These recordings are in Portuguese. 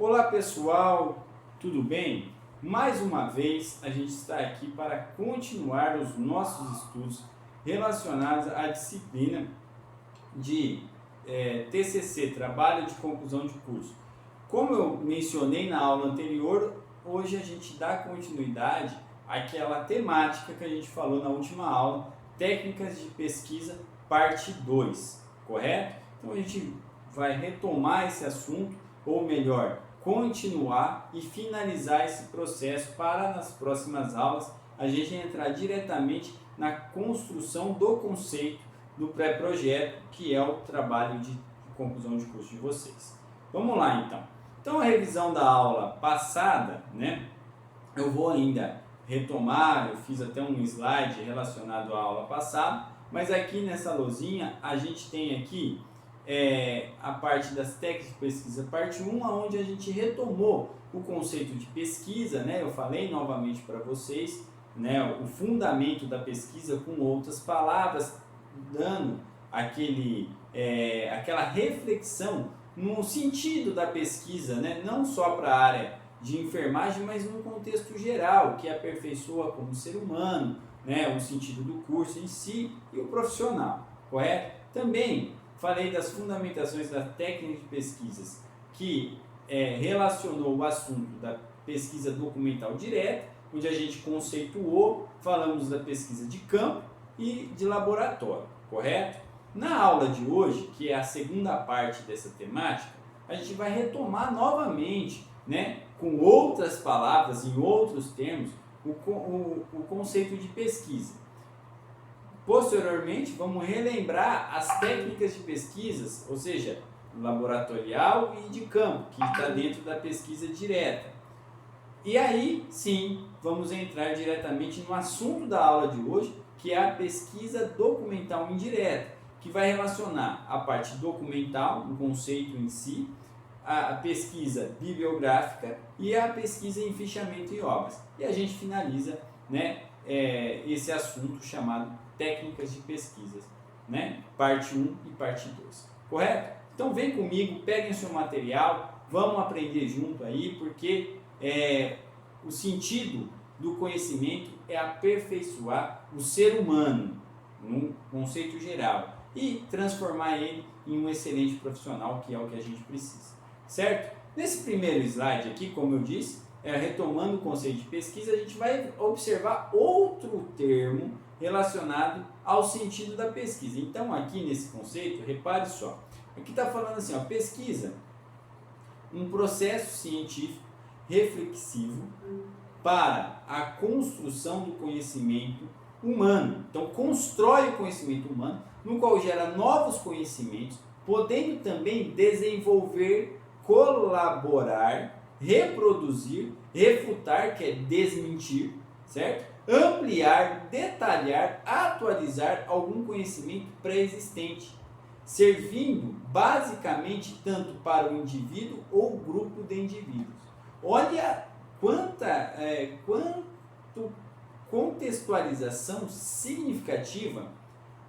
Olá pessoal, tudo bem? Mais uma vez a gente está aqui para continuar os nossos estudos relacionados à disciplina de TCC, Trabalho de Conclusão de Curso. Como eu mencionei na aula anterior, hoje a gente dá continuidade àquela temática que a gente falou na última aula, Técnicas de Pesquisa, parte 2, correto? Então a gente vai retomar esse assunto, ou melhor, continuar e finalizar esse processo para nas próximas aulas a gente entrar diretamente na construção do conceito do pré-projeto, que é o trabalho de conclusão de curso de vocês. Vamos lá então. Então a revisão da aula passada, né? Eu vou ainda retomar, eu fiz até um slide relacionado à aula passada, mas aqui nessa lousinha a gente tem aqui a parte das técnicas de pesquisa, parte 1, onde a gente retomou o conceito de pesquisa, né? Eu falei novamente para vocês, né, o fundamento da pesquisa com outras palavras, dando aquela reflexão no sentido da pesquisa, né? Não só para a área de enfermagem, mas num contexto geral, que aperfeiçoa como ser humano, né? O sentido do curso em si e o profissional, correto? Também falei das fundamentações da técnica de pesquisas, que relacionou o assunto da pesquisa documental direta, onde a gente conceituou, falamos da pesquisa de campo e de laboratório, correto? Na aula de hoje, que é a segunda parte dessa temática, a gente vai retomar novamente, né, com outras palavras, em outros termos, o conceito de pesquisa. Posteriormente, vamos relembrar as técnicas de pesquisas, ou seja, laboratorial e de campo, que está dentro da pesquisa direta. E aí, sim, vamos entrar diretamente no assunto da aula de hoje, que é a pesquisa documental indireta, que vai relacionar a parte documental, o conceito em si, a pesquisa bibliográfica e a pesquisa em fichamento e obras. E a gente finaliza, né, esse assunto chamado técnicas de pesquisas, né? Parte 1 e parte 2, correto? Então vem comigo, peguem o seu material, vamos aprender junto aí, porque o sentido do conhecimento é aperfeiçoar o ser humano, num conceito geral, e transformar ele em um excelente profissional, que é o que a gente precisa, certo? Nesse primeiro slide aqui, como eu disse, retomando o conceito de pesquisa, a gente vai observar outro termo relacionado ao sentido da pesquisa. Então, aqui nesse conceito, repare só, aqui está falando assim, ó, pesquisa, um processo científico reflexivo para a construção do conhecimento humano. Então, constrói o conhecimento humano, no qual gera novos conhecimentos, podendo também desenvolver, colaborar, reproduzir, refutar, que é desmentir, certo? Ampliar, detalhar, atualizar algum conhecimento pré-existente, servindo basicamente tanto para o indivíduo ou grupo de indivíduos. Olha quanto contextualização significativa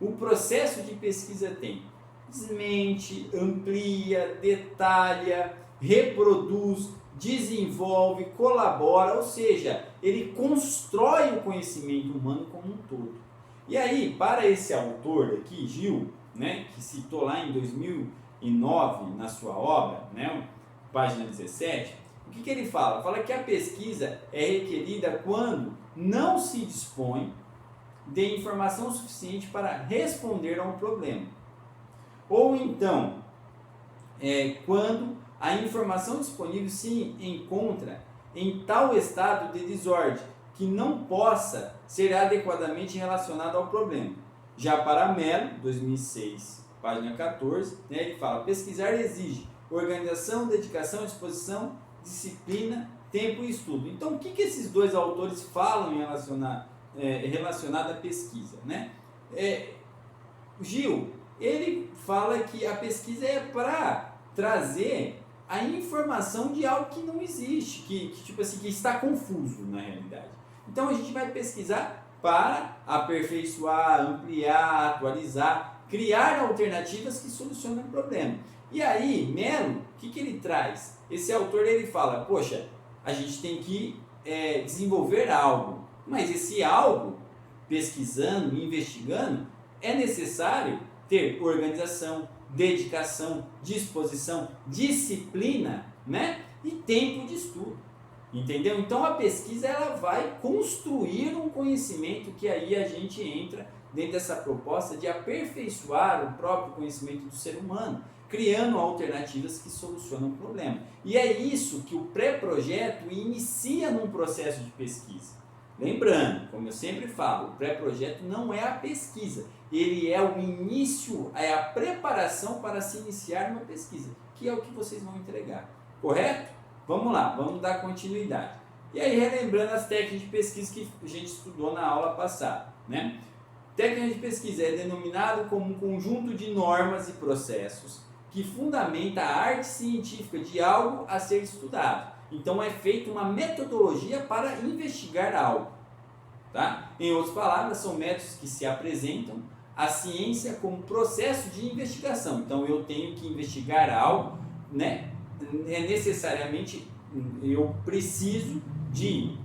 o processo de pesquisa tem. Desmente, amplia, detalha, reproduz, desenvolve, colabora, ou seja, ele constrói o conhecimento humano como um todo. E aí, para esse autor aqui, Gil, né, que citou lá em 2009 na sua obra, né, página 17, o que ele fala? Fala que a pesquisa é requerida quando não se dispõe de informação suficiente para responder a um problema. Ou então, quando a informação disponível se encontra em tal estado de desordem que não possa ser adequadamente relacionado ao problema. Já para Mello, 2006, página 14, né, ele fala: pesquisar exige organização, dedicação, disposição, disciplina, tempo e estudo. Então, o que esses dois autores falam em relacionado à pesquisa, né? Gil, ele fala que a pesquisa é para trazer a informação de algo que não existe, que está confuso na realidade. Então a gente vai pesquisar para aperfeiçoar, ampliar, atualizar, criar alternativas que solucionam o problema. E aí, Mello, o que ele traz? Esse autor ele fala, poxa, a gente tem que desenvolver algo, mas esse algo, pesquisando, investigando, é necessário ter organização, dedicação, disposição, disciplina, né? E tempo de estudo. Entendeu? Então a pesquisa ela vai construir um conhecimento que aí a gente entra dentro dessa proposta de aperfeiçoar o próprio conhecimento do ser humano, criando alternativas que solucionam o problema. E é isso que o pré-projeto inicia num processo de pesquisa. Lembrando, como eu sempre falo, o pré-projeto não é a pesquisa, ele é o início, é a preparação para se iniciar uma pesquisa, que é o que vocês vão entregar. Correto? Vamos lá, vamos dar continuidade. E aí, relembrando as técnicas de pesquisa que a gente estudou na aula passada, né? Técnica de pesquisa é denominado como um conjunto de normas e processos que fundamenta a arte científica de algo a ser estudado. Então, é feita uma metodologia para investigar algo. Tá? Em outras palavras, são métodos que se apresentam à ciência como processo de investigação. Então, eu tenho que investigar algo, né? Necessariamente eu preciso de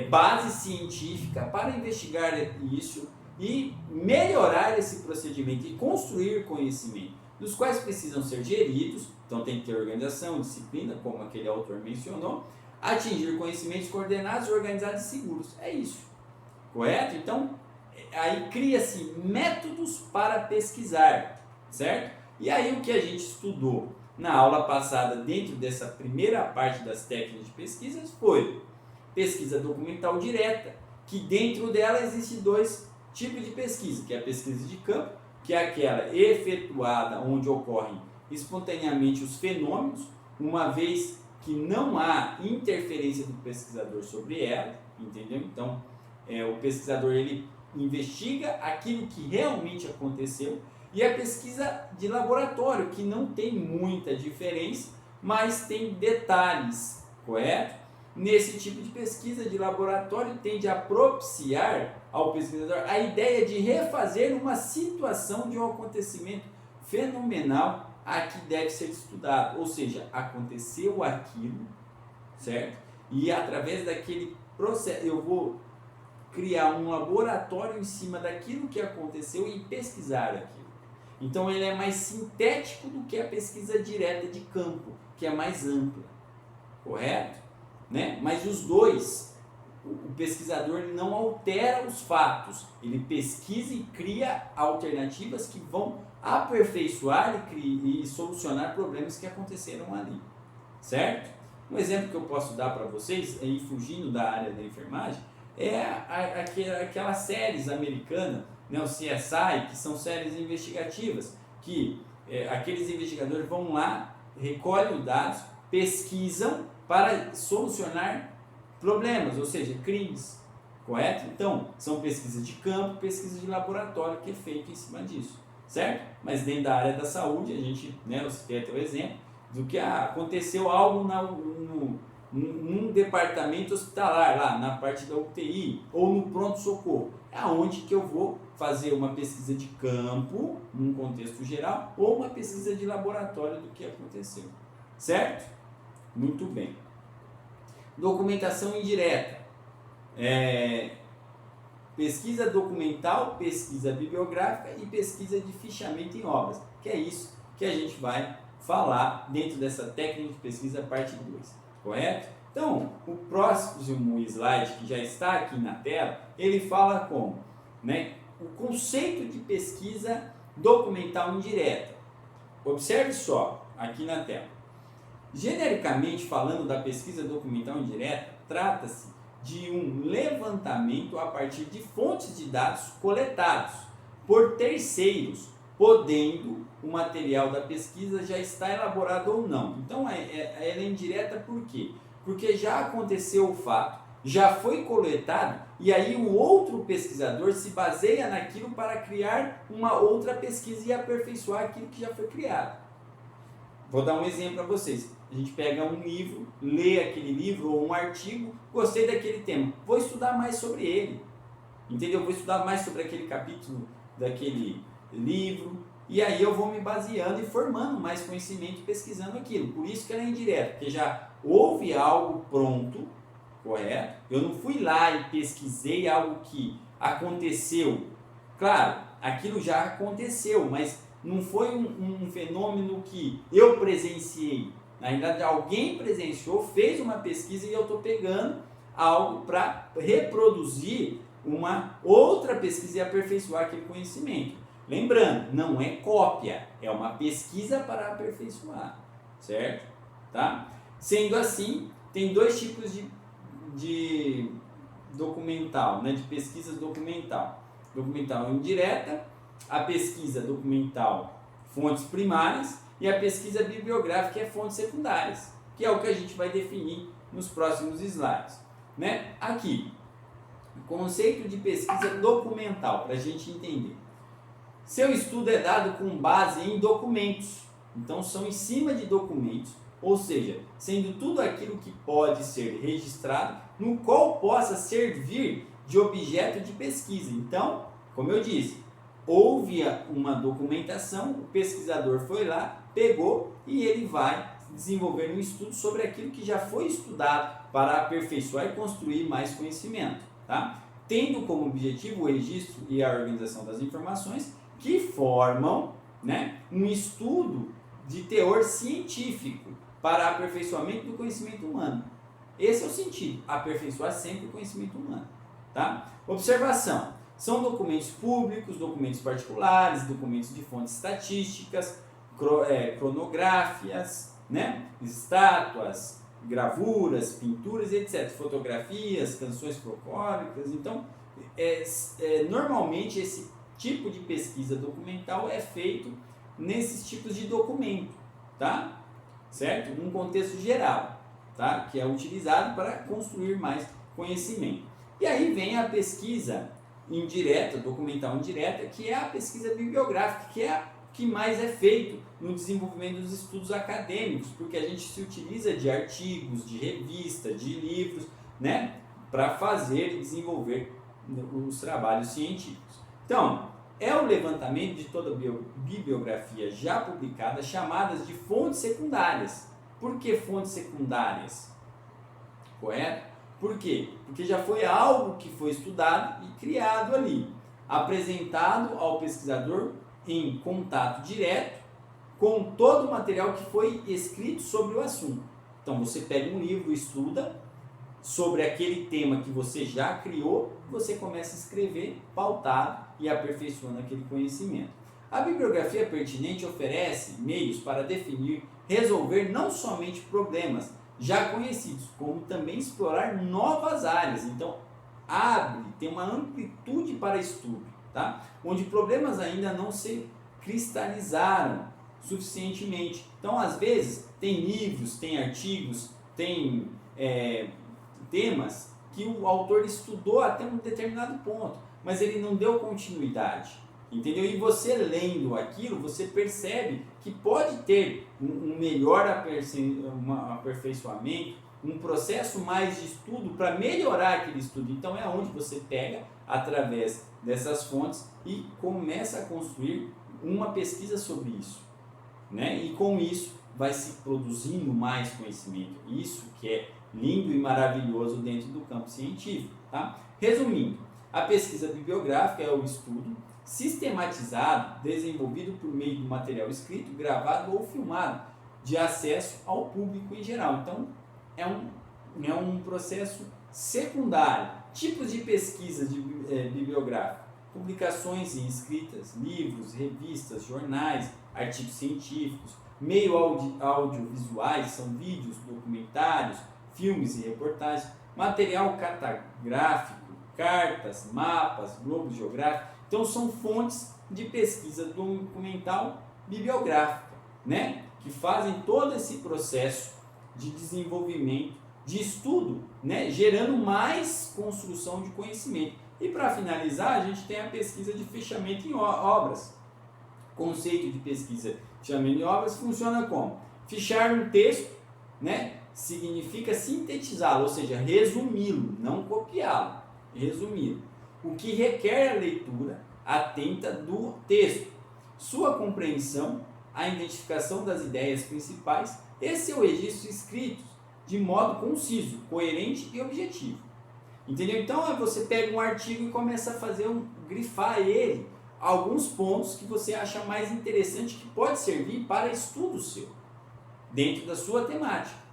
base científica para investigar isso e melhorar esse procedimento e construir conhecimento, dos quais precisam ser geridos, então tem que ter organização, disciplina, como aquele autor mencionou, atingir conhecimentos coordenados, organizados e seguros. É isso, correto? Então, aí cria-se métodos para pesquisar, certo? E aí o que a gente estudou na aula passada, dentro dessa primeira parte das técnicas de pesquisa, foi pesquisa documental direta, que dentro dela existem dois tipos de pesquisa, que é a pesquisa de campo, que é aquela efetuada onde ocorrem espontaneamente os fenômenos, uma vez que não há interferência do pesquisador sobre ela, entendeu? Então, o pesquisador ele investiga aquilo que realmente aconteceu. E a pesquisa de laboratório, que não tem muita diferença, mas tem detalhes, correto? Nesse tipo de pesquisa de laboratório tende a propiciar ao pesquisador a ideia de refazer uma situação de um acontecimento fenomenal a que deve ser estudado. Ou seja, aconteceu aquilo, certo? E através daquele processo eu vou criar um laboratório em cima daquilo que aconteceu e pesquisar aquilo. Então ele é mais sintético do que a pesquisa direta de campo, que é mais ampla, correto? Né? Mas os dois, o pesquisador não altera os fatos, ele pesquisa e cria alternativas que vão aperfeiçoar e solucionar problemas que aconteceram ali, certo? Um exemplo que eu posso dar para vocês, aí fugindo da área da enfermagem, é aquelas séries americanas, né, o CSI, que são séries investigativas, que aqueles investigadores vão lá, recolhem os dados, pesquisam para solucionar problemas, ou seja, crimes, correto? Então, são pesquisas de campo, pesquisas de laboratório que é feito em cima disso, certo? Mas dentro da área da saúde, a gente, né, eu citei até o exemplo, do que aconteceu algo num departamento hospitalar, lá na parte da UTI, ou no pronto-socorro, é onde que eu vou fazer uma pesquisa de campo, num contexto geral, ou uma pesquisa de laboratório do que aconteceu, certo? Muito bem. Documentação indireta. Pesquisa documental, pesquisa bibliográfica e pesquisa de fichamento em obras, que é isso que a gente vai falar dentro dessa técnica de pesquisa parte 2, correto? Então, o próximo slide que já está aqui na tela, ele fala como, né, o conceito de pesquisa documental indireta. Observe só aqui na tela. Genericamente falando da pesquisa documental indireta, trata-se de um levantamento a partir de fontes de dados coletados por terceiros, podendo o material da pesquisa já estar elaborado ou não. Então, ela é indireta por quê? Porque já aconteceu o fato, já foi coletado, e aí o outro pesquisador se baseia naquilo para criar uma outra pesquisa e aperfeiçoar aquilo que já foi criado. Vou dar um exemplo para vocês. A gente pega um livro, lê aquele livro ou um artigo, gostei daquele tema, vou estudar mais sobre ele, entendeu? Vou estudar mais sobre aquele capítulo daquele livro, e aí eu vou me baseando e formando mais conhecimento pesquisando aquilo. Por isso que ela é indireta, porque já houve algo pronto, correto? Eu não fui lá e pesquisei algo que aconteceu. Claro, aquilo já aconteceu, mas não foi um fenômeno que eu presenciei. Na verdade, alguém presenciou, fez uma pesquisa e eu estou pegando algo para reproduzir uma outra pesquisa e aperfeiçoar aquele conhecimento. Lembrando, não é cópia, é uma pesquisa para aperfeiçoar, certo? Tá? Sendo assim, tem dois tipos de documental, né, de pesquisa documental. Documental indireta, a pesquisa documental fontes primárias e a pesquisa bibliográfica é fontes secundárias, que é o que a gente vai definir nos próximos slides. Né? Aqui, conceito de pesquisa documental, para a gente entender. Seu estudo é dado com base em documentos, então são em cima de documentos, ou seja, sendo tudo aquilo que pode ser registrado, no qual possa servir de objeto de pesquisa. Então, como eu disse, houve uma documentação, o pesquisador foi lá, pegou e ele vai desenvolver um estudo sobre aquilo que já foi estudado para aperfeiçoar e construir mais conhecimento, tá? Tendo como objetivo o registro e a organização das informações que formam, né, um estudo de teor científico para aperfeiçoamento do conhecimento humano. Esse é o sentido, aperfeiçoar sempre o conhecimento humano, tá? Observação. São documentos públicos, documentos particulares, documentos de fontes estatísticas, cronográfias, né? Estátuas, gravuras, pinturas, etc. Fotografias, canções folclóricas. Então, normalmente esse tipo de pesquisa documental é feito nesses tipos de documento, tá? Certo? Num contexto geral, tá? Que é utilizado para construir mais conhecimento. E aí vem a pesquisa indireta, documental indireta, que é a pesquisa bibliográfica, que é a que mais é feito no desenvolvimento dos estudos acadêmicos, porque a gente se utiliza de artigos, de revista, de livros, né, para fazer e desenvolver os trabalhos científicos. Então, é o levantamento de toda a bibliografia já publicada, chamadas de fontes secundárias. Por que fontes secundárias? Correto? Por quê? Porque já foi algo que foi estudado e criado ali, apresentado ao pesquisador em contato direto com todo o material que foi escrito sobre o assunto. Então você pega um livro, estuda sobre aquele tema que você já criou, você começa a escrever pautado e aperfeiçoando aquele conhecimento. A bibliografia pertinente oferece meios para definir, resolver não somente problemas já conhecidos, como também explorar novas áreas. Então, tem uma amplitude para estudo, tá? Onde problemas ainda não se cristalizaram suficientemente. Então, às vezes, tem livros, tem artigos, tem temas que o autor estudou até um determinado ponto, mas ele não deu continuidade. Entendeu? E você lendo aquilo, você percebe que pode ter um melhor aperfeiçoamento, um processo mais de estudo para melhorar aquele estudo. Então é onde você pega, através dessas fontes, e começa a construir uma pesquisa sobre isso. Né? E com isso vai se produzindo mais conhecimento. Isso que é lindo e maravilhoso dentro do campo científico. Tá? Resumindo, a pesquisa bibliográfica é o estudo sistematizado, desenvolvido por meio do material escrito, gravado ou filmado, de acesso ao público em geral. Então, é um processo secundário. Tipos de pesquisa bibliográfica: publicações em escritas, livros, revistas, jornais, artigos científicos, meio audiovisuais, são vídeos, documentários, filmes e reportagens, material cartográfico, cartas, mapas, globos geográficos. Então são fontes de pesquisa documental bibliográfica, né? Que fazem todo esse processo de desenvolvimento, de estudo, né? Gerando mais construção de conhecimento. E para finalizar, a gente tem a pesquisa de fechamento em obras. O conceito de pesquisa de fechamento em obras funciona como? Fichar um texto, né? Significa sintetizá-lo, ou seja, resumi-lo, não copiá-lo, resumi-lo. O que requer a leitura atenta do texto, sua compreensão, a identificação das ideias principais e seu registro escrito de modo conciso, coerente e objetivo. Entendeu? Então você pega um artigo e começa a fazer grifar ele alguns pontos que você acha mais interessante que pode servir para estudo seu, dentro da sua temática.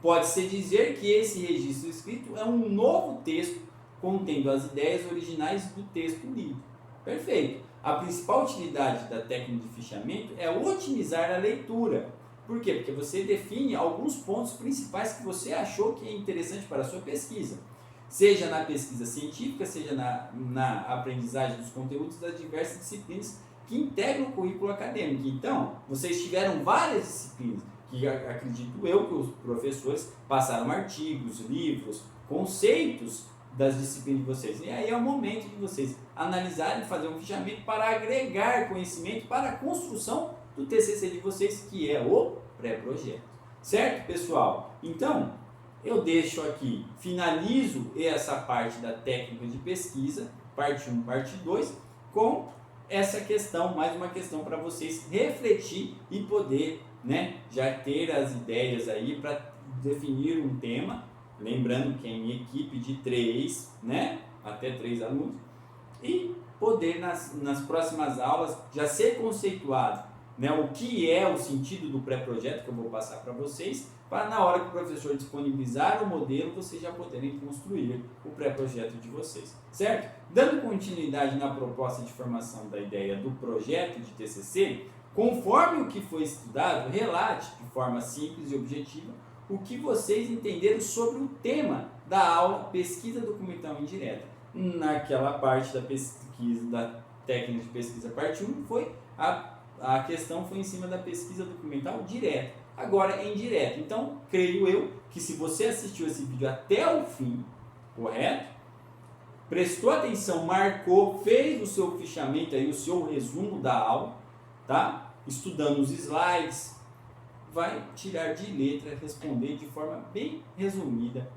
Pode-se dizer que esse registro escrito é um novo texto contendo as ideias originais do texto lido. Perfeito. A principal utilidade da técnica de fichamento é otimizar a leitura. Por quê? Porque você define alguns pontos principais que você achou que é interessante para a sua pesquisa. Seja na pesquisa científica, seja na aprendizagem dos conteúdos das diversas disciplinas que integram o currículo acadêmico. Então, vocês tiveram várias disciplinas, que acredito eu que os professores passaram artigos, livros, conceitos das disciplinas de vocês. E aí é o momento de vocês analisarem e fazer um fichamento para agregar conhecimento para a construção do TCC de vocês, que é o pré-projeto. Certo, pessoal? Então, eu deixo aqui, finalizo essa parte da técnica de pesquisa, parte 1, parte 2, com essa questão, mais uma questão para vocês refletir e poder, já ter as ideias aí para definir um tema, lembrando que é em equipe de 3, até 3 alunos, e poder nas próximas aulas já ser conceituado o que é o sentido do pré-projeto que eu vou passar para vocês, para na hora que o professor disponibilizar o modelo, vocês já poderem construir o pré-projeto de vocês, certo? Dando continuidade na proposta de formação da ideia do projeto de TCC, conforme o que foi estudado, relate de forma simples e objetiva o que vocês entenderam sobre o tema da aula Pesquisa Documental Indireta. Naquela parte da pesquisa, da técnica de pesquisa parte 1, a questão foi em cima da pesquisa documental direta. Agora é indireta. Então, creio eu que se você assistiu esse vídeo até o fim, correto? Prestou atenção, marcou, fez o seu fichamento aí, o seu resumo da aula, tá? Estudando os slides, vai tirar de letra, responder de forma bem resumida,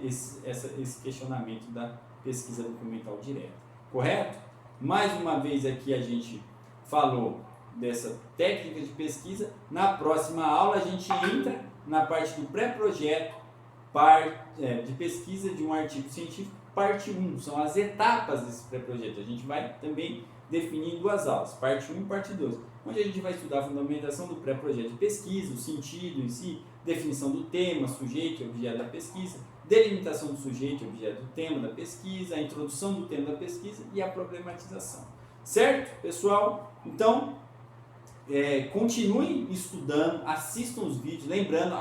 esse questionamento da pesquisa documental direta. Correto? Mais uma vez aqui a gente falou dessa técnica de pesquisa. Na próxima aula a gente entra na parte do pré-projeto de pesquisa de um artigo científico, parte 1, são as etapas desse pré-projeto. A gente vai também definir em 2 aulas, parte 1 e parte 2, onde a gente vai estudar a fundamentação do pré-projeto de pesquisa, o sentido em si, definição do tema, sujeito e objeto da pesquisa, delimitação do sujeito e objeto do tema da pesquisa, a introdução do tema da pesquisa e a problematização. Certo, pessoal? Então, continuem estudando, assistam os vídeos, lembrando,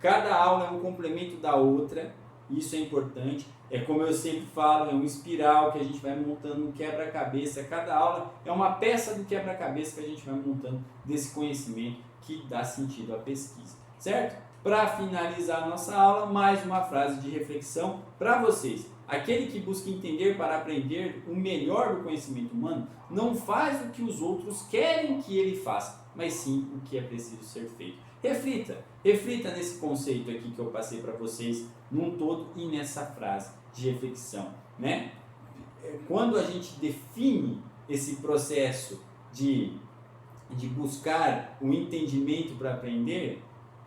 cada aula é um complemento da outra, isso é importante, como eu sempre falo, é um espiral que a gente vai montando um quebra-cabeça, cada aula é uma peça do quebra-cabeça que a gente vai montando desse conhecimento que dá sentido à pesquisa, certo? Para finalizar a nossa aula, mais uma frase de reflexão para vocês. Aquele que busca entender para aprender o melhor do conhecimento humano não faz o que os outros querem que ele faça, mas sim o que é preciso ser feito. Reflita nesse conceito aqui que eu passei para vocês num todo e nessa frase de reflexão, Quando a gente define esse processo de buscar o entendimento para aprender,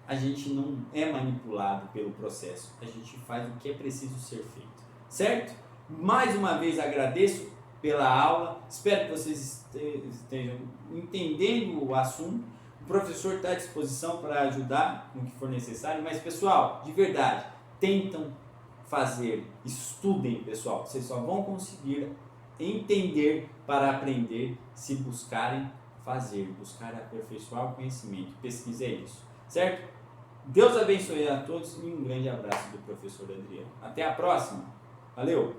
a gente não é manipulado pelo processo, a gente faz o que é preciso ser feito. Certo? Mais uma vez agradeço pela aula, espero que vocês estejam entendendo o assunto. O professor está à disposição para ajudar no que for necessário, mas pessoal, de verdade, tentam fazer, estudem, pessoal, vocês só vão conseguir entender para aprender se buscarem fazer, buscar aperfeiçoar o conhecimento. Pesquisa é isso, certo? Deus abençoe a todos e um grande abraço do professor Adriano. Até a próxima! Valeu!